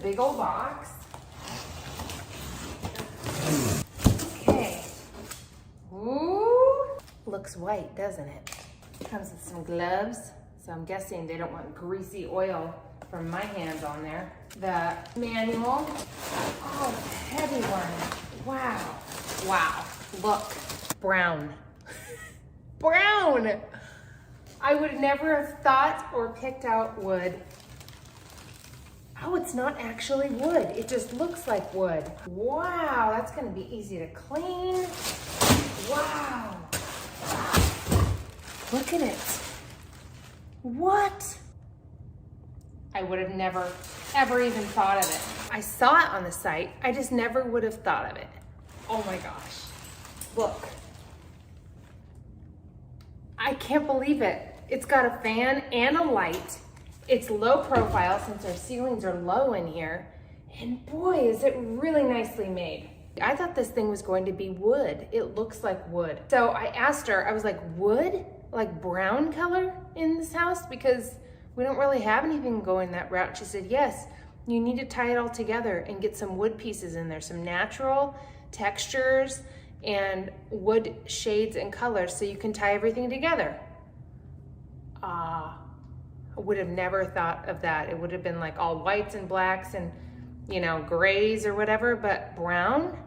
big old box. Okay. Ooh. Looks white, doesn't it? Comes with some gloves. So I'm guessing they don't want greasy oil from my hands on there. The manual. Oh, heavy one. Wow. Wow. Look. Brown. Brown. I would never have thought or picked out wood. Oh, it's not actually wood. It just looks like wood. Wow, that's gonna be easy to clean. Wow. Look at it. What? I would have never, ever even thought of it. I saw it on the site. I just never would have thought of it. Oh my gosh. Look. I can't believe it. It's got a fan and a light. It's low profile since our ceilings are low in here. And boy, is it really nicely made. I thought this thing was going to be wood. It looks like wood. So I asked her, I was like, wood? Like brown color in this house? Because we don't really have anything going that route. She said, yes, you need to tie it all together and get some wood pieces in there, some natural textures and wood shades and colors so you can tie everything together. I would have never thought of that. It would have been like all whites and blacks and, you know, grays or whatever, but brown,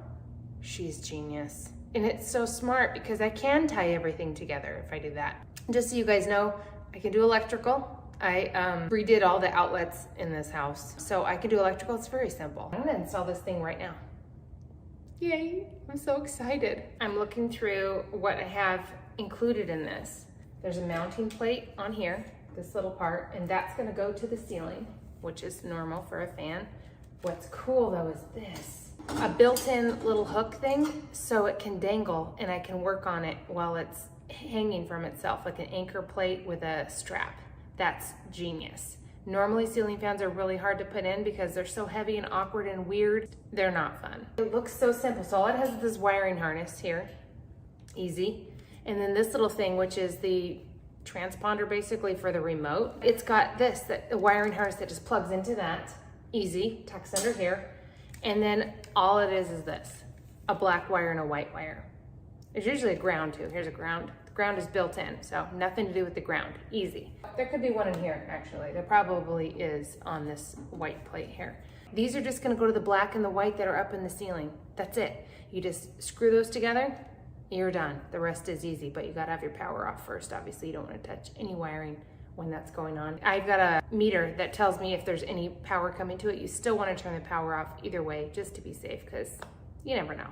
she's genius. And it's so smart because I can tie everything together if I do that. Just so you guys know, I can do electrical. I redid all the outlets in this house. So I can do electrical, it's very simple. I'm gonna install this thing right now. Yay, I'm so excited. I'm looking through what I have included in this. There's a mounting plate on here, this little part, and that's gonna go to the ceiling, which is normal for a fan. What's cool though is this, a built-in little hook thing so it can dangle and I can work on it while it's hanging from itself, like an anchor plate with a strap. That's genius. Normally ceiling fans are really hard to put in because they're so heavy and awkward and weird. They're not fun. It looks so simple. So all it has is this wiring harness here, easy. And then this little thing, which is the transponder basically for the remote. It's got this, the wiring harness that just plugs into that, easy, tucks under here. And then all it is this, a black wire and a white wire. There's usually a ground too. Here's a ground. The ground is built in, so nothing to do with the ground, easy. There could be one in here actually. There probably is on this white plate here. These are just gonna go to the black and the white that are up in the ceiling. That's it. You just screw those together, you're done. The rest is easy, but you gotta have your power off first. Obviously, you don't wanna touch any wiring when that's going on. I've got a meter that tells me if there's any power coming to it. You still wanna turn the power off either way, just to be safe, because you never know.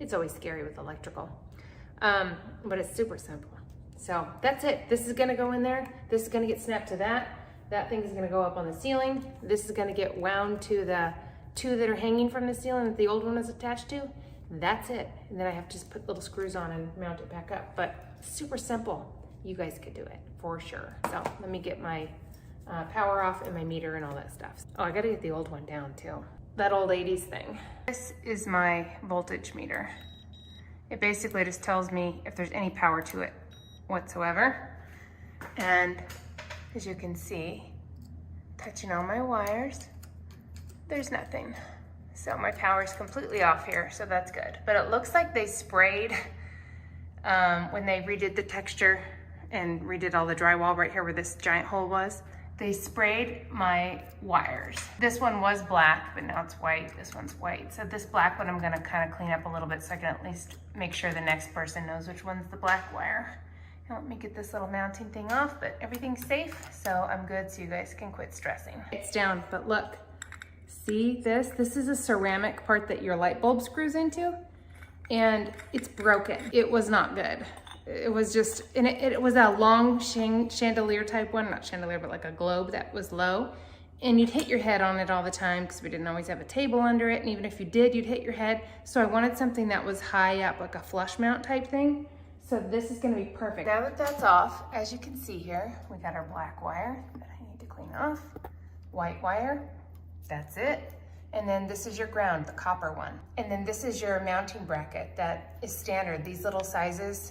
It's always scary with electrical. But it's super simple. So that's it. This is gonna go in there. This is gonna get snapped to that. That thing is gonna go up on the ceiling. This is gonna get wound to the two that are hanging from the ceiling that the old one is attached to. That's it. And then I have to just put little screws on and mount it back up. But super simple. You guys could do it for sure. So let me get my power off and my meter and all that stuff. Oh, I gotta get the old one down too. That old 80s thing. This is my voltage meter. It basically just tells me if there's any power to it whatsoever. And as you can see, touching all my wires, there's nothing. So my power is completely off here, so that's good. But it looks like they sprayed, when they redid the texture and redid all the drywall right here where this giant hole was, they sprayed my wires. This one was black, but now it's white. This one's white. So this black one I'm gonna kind of clean up a little bit so I can at least make sure the next person knows which one's the black wire. And let me get this little mounting thing off, but everything's safe, so I'm good, so you guys can quit stressing. It's down, but look, see this? This is a ceramic part that your light bulb screws into, and it's broken. It was not good. It was just, and it was a long chandelier type one, not chandelier, but like a globe that was low. And you'd hit your head on it all the time because we didn't always have a table under it. And even if you did, you'd hit your head. So I wanted something that was high up, like a flush mount type thing. So this is gonna be perfect. Now that that's off, as you can see here, we got our black wire that I need to clean off. White wire, that's it. And then this is your ground, the copper one. And then this is your mounting bracket that is standard. These little sizes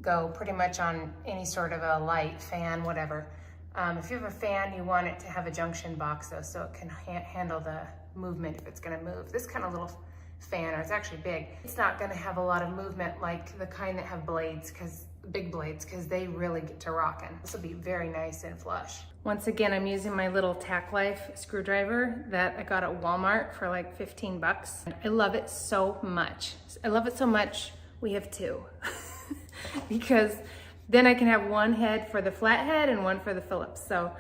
go pretty much on any sort of a light, fan, whatever. If you have a fan, you want it to have a junction box though, so it can handle the movement if it's gonna move. This kind of little fan, or it's actually big, it's not gonna have a lot of movement like the kind that have blades, big blades, because they really get to rocking. This will be very nice and flush. Once again, I'm using my little Tack Life screwdriver that I got at Walmart for like 15 bucks. I love it so much. I love it so much, we have two. Because then I can have one head for the flathead and one for the Phillips. So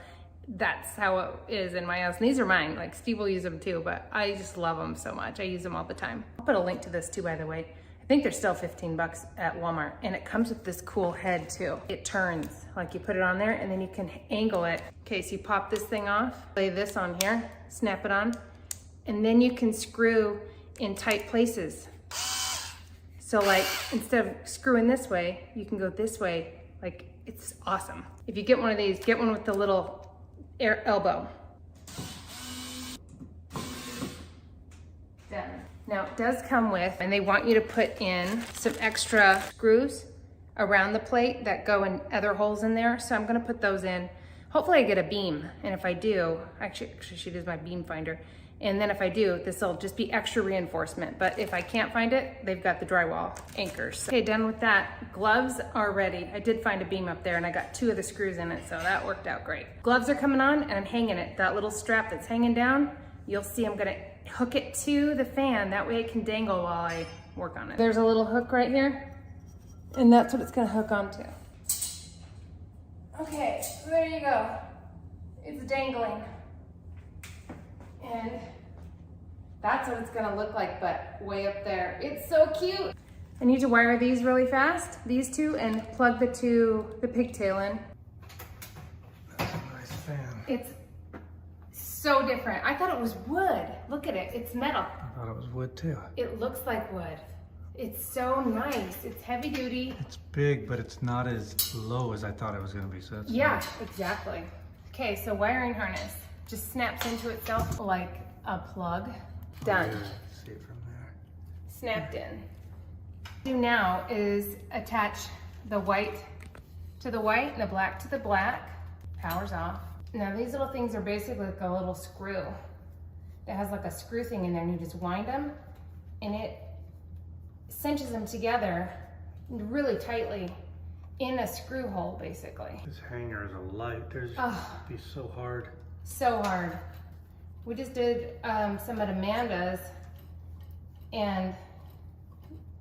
that's how it is in my house. And these are mine, like Steve will use them too, but I just love them so much. I use them all the time. I'll put a link to this too, by the way. I think they're still 15 bucks at Walmart, and it comes with this cool head too. It turns, like you put it on there and then you can angle it. Okay, so you pop this thing off, lay this on here, snap it on, and then you can screw in tight places. So like, instead of screwing this way, you can go this way. Like, it's awesome. If you get one of these, get one with the little elbow. Done. Now it does come with, and they want you to put in some extra screws around the plate that go in other holes in there. So I'm gonna put those in. Hopefully I get a beam. And if I do, actually she does my beam finder. And then if I do, this will just be extra reinforcement. But if I can't find it, they've got the drywall anchors. Okay, done with that. Gloves are ready. I did find a beam up there and I got 2 of the screws in it, so that worked out great. Gloves are coming on and I'm hanging it. That little strap that's hanging down, you'll see I'm gonna hook it to the fan. That way it can dangle while I work on it. There's a little hook right here, and that's what it's gonna hook onto. Okay, so there you go. It's dangling. And that's what it's gonna look like, but way up there. It's so cute. I need to wire these really fast, these two, and plug the pigtail in. That's a nice fan. It's so different. I thought it was wood. Look at it, it's metal. I thought it was wood too. It looks like wood. It's so nice. It's heavy duty. It's big, but it's not as low as I thought it was gonna be, so that's Yeah, nice. exactly. Okay, so wiring harness just snaps into itself like a plug. Done. Oh, yeah. See it from there. Snapped in. What I do now is attach the white to the white and the black to the black. Power's off. Now these little things are basically like a little screw that has like a screw thing in there, and you just wind them and it cinches them together really tightly in a screw hole basically. This hanger is a light. There's be so hard. So hard. We just did some at Amanda's, and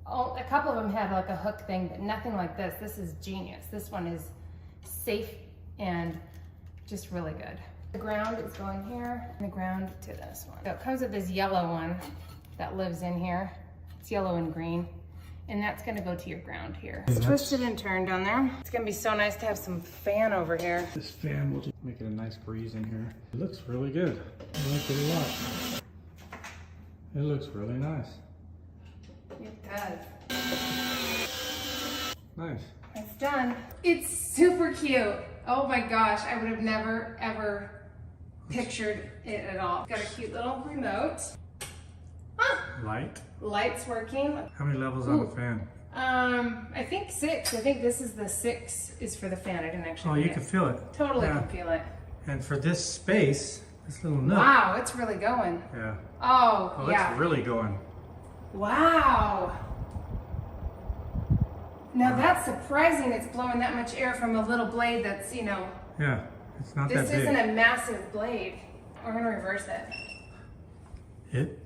a couple of them had like a hook thing, but nothing like this. This is genius. This one is safe and just really good. The ground is going here, and the ground to this one. So it comes with this yellow one that lives in here. It's yellow and green, and that's gonna go to your ground here. It's twisted and turned on there. It's gonna be so nice to have some fan over here. This fan will just make it a nice breeze in here. It looks really good. I like it a lot. It looks really nice. It does. Nice. It's done. It's super cute. Oh my gosh, I would have never ever pictured it at all. Got a cute little remote. Light. Light's working. How many levels on the fan? I think 6. I think this is the 6 is for the fan. I didn't actually. Oh, you can feel it. Totally Yeah. can feel it. And for this space, this little nook. Wow, it's really going. Yeah. Oh, yeah. It's really going. Wow. Now that's surprising. It's blowing that much air from a little blade that's, you know. Yeah, it's not This that big. isn't a massive blade. We're gonna reverse it.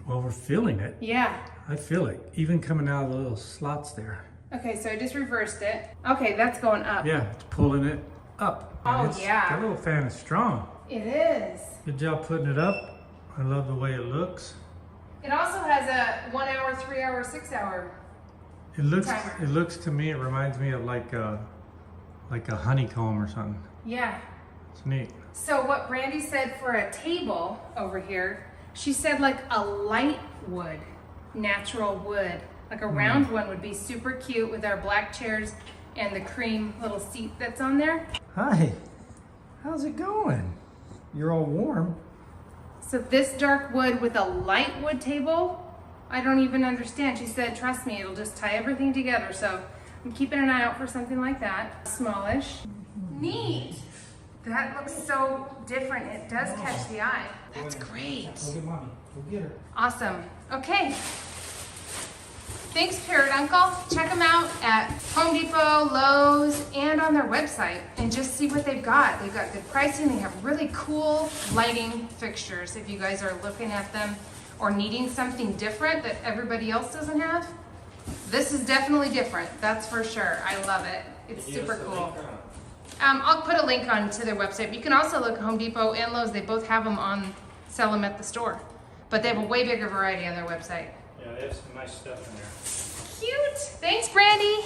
Well, we're feeling it. Yeah. I feel it, even coming out of the little slots there. Okay, so I just reversed it. Okay, that's going up. Yeah, it's pulling it up. Oh, yeah. That little fan is strong. It is. Good job putting it up. I love the way it looks. It also has a 1 hour, 3 hour, 6 hour. It looks. Timer. It looks to me. It reminds me of like a honeycomb or something. Yeah. It's neat. So what Brandy said for a table over here, she said like a light wood, natural wood. Like a round one would be super cute with our black chairs and the cream little seat that's on there. Hi. How's it going? You're all warm. So this dark wood with a light wood table, I don't even understand. She said, trust me, it'll just tie everything together. So I'm keeping an eye out for something like that. Smallish. Neat. That looks so different. It does catch the eye. That's great. Go get mommy. Go get her. Awesome. Okay. Thanks, Parrotuncle. Check them out at Home Depot, Lowe's, and on their website, and just see what they've got. They've got good pricing. They have really cool lighting fixtures if you guys are looking at them or needing something different that everybody else doesn't have. This is definitely different. That's for sure. I love it. It's super cool. I'll put a link on to their website. You can also look at Home Depot and Lowe's. They both have them on, sell them at the store. But they have a way bigger variety on their website. Yeah, they have some nice stuff in there. Cute. Thanks, Brandy.